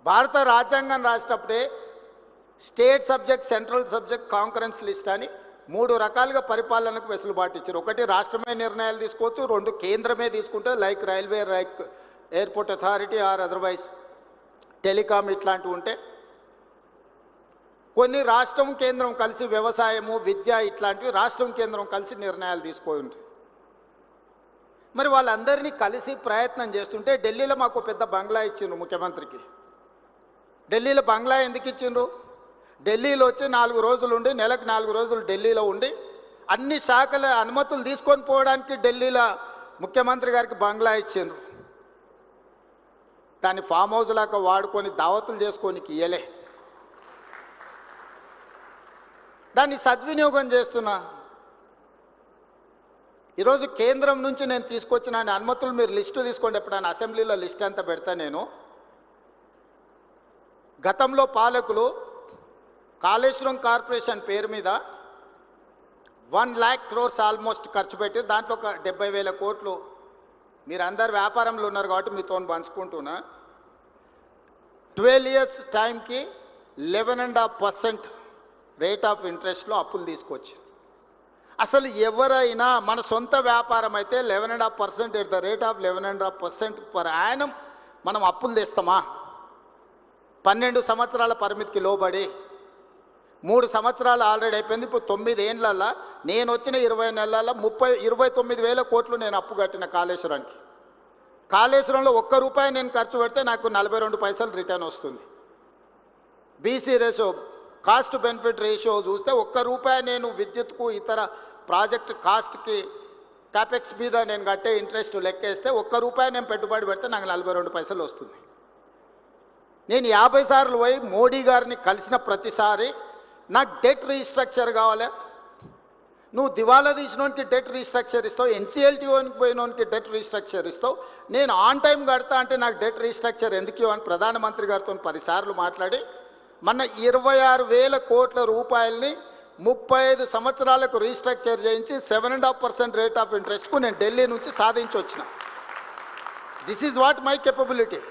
భారత రాజ్యాంగం రాసేటప్పుడే state subject, central subject, concurrence list అని 3 రకాలుగా పరిపాలనకు వెసులుబాటు ఇచ్చారు. ఒకటి రాష్ట్రమే నిర్ణయాలు తీసుకోవచ్చు, 2 కేంద్రమే తీసుకుంటే like railway, like airport authority or otherwise telecom ఇట్లాంటివి ఉంటే, కొన్ని రాష్ట్రం కేంద్రం కలిసి వ్యవసాయము, విద్య ఇట్లాంటివి రాష్ట్రం కేంద్రం కలిసి నిర్ణయాలు తీసుకోండి. మరి వాళ్ళందరినీ కలిసి ప్రయత్నం చేస్తుంటే ఢిల్లీలో మాకు పెద్ద బంగ్లా ఇచ్చిండ్రు ముఖ్యమంత్రికి. ఢిల్లీలో బంగ్లా ఎందుకు ఇచ్చిండ్రు? ఢిల్లీలో వచ్చి 4 రోజులు ఉండి, నెలకు 4 రోజులు ఢిల్లీలో ఉండి అన్ని శాఖల అనుమతులు తీసుకొని పోవడానికి ఢిల్లీలో ముఖ్యమంత్రి గారికి బంగ్లా ఇచ్చిండ్రు. దాన్ని ఫామ్ హౌస్ లాగా వాడుకొని దావతులు చేసుకోనికి ఇయ్యలే. దాన్ని సద్వినియోగం చేస్తున్నా. ఈరోజు కేంద్రం నుంచి నేను తీసుకొచ్చిన అనుమతులు మీరు లిస్టు తీసుకోండి. ఎప్పుడైనా అసెంబ్లీలో లిస్ట్ అంతా పెడతా నేను. గతంలో పాలకులు కాళేశ్వరం కార్పొరేషన్ పేరు మీద 1 lakh crores ఆల్మోస్ట్ ఖర్చు పెట్టి దాంట్లో ఒక 70,000 కోట్లు మీరందరు వ్యాపారంలో ఉన్నారు కాబట్టి మీతో పంచుకుంటున్నా. 12 years టైంకి 11.5% రేట్ ఆఫ్ ఇంట్రెస్ట్లో అప్పులు తీసుకొచ్చి, అసలు ఎవరైనా మన సొంత వ్యాపారం అయితే 11.5% at the rate of 11.5% per annum మనం అప్పులు తెస్తామా? 12 సంవత్సరాల పరిమితికి లోబడి 3 సంవత్సరాలు ఆల్రెడీ అయిపోయింది. ఇప్పుడు 9 ఏళ్ళల్లో నేను వచ్చిన 20 నెలల్లో 29,000 కోట్లు నేను అప్పు కట్టిన కాళేశ్వరానికి. కాళేశ్వరంలో ₹1 నేను ఖర్చు పెడితే నాకు 42 పైసలు రిటర్న్ వస్తుంది. BC ratio, cost benefit ratio చూస్తే ₹1 నేను విద్యుత్కు ఇతర ప్రాజెక్ట్ కాస్ట్కి క్యాపెక్స్ మీద నేను కట్టే ఇంట్రెస్ట్ లెక్కేస్తే ₹1 నేను పెట్టుబడి పెడితే నాకు 42 పైసలు వస్తుంది. నేను 50 సార్లు పోయి మోడీ గారిని కలిసిన ప్రతిసారి నాకు డెట్ రీస్ట్రక్చర్ కావాలి. నువ్వు దివాలా తీసినోనికి డెట్ రీస్ట్రక్చర్ ఇస్తావు, ఎన్సీఎల్టీఓకి పోయినోనికి డెట్ రీస్ట్రక్చర్ ఇస్తావు, నేను ఆన్ టైం కడతా అంటే నాకు డెట్ రీస్ట్రక్చర్ ఎందుకు అని ప్రధానమంత్రి గారితో 10 సార్లు మాట్లాడి మన 26,000 కోట్ల రూపాయలని 35 సంవత్సరాలకు రీస్ట్రక్చర్ చేయించి 7.5% రేట్ ఆఫ్ ఇంట్రెస్ట్కు నేను ఢిల్లీ నుంచి సాధించి వచ్చిన. This is what my capability.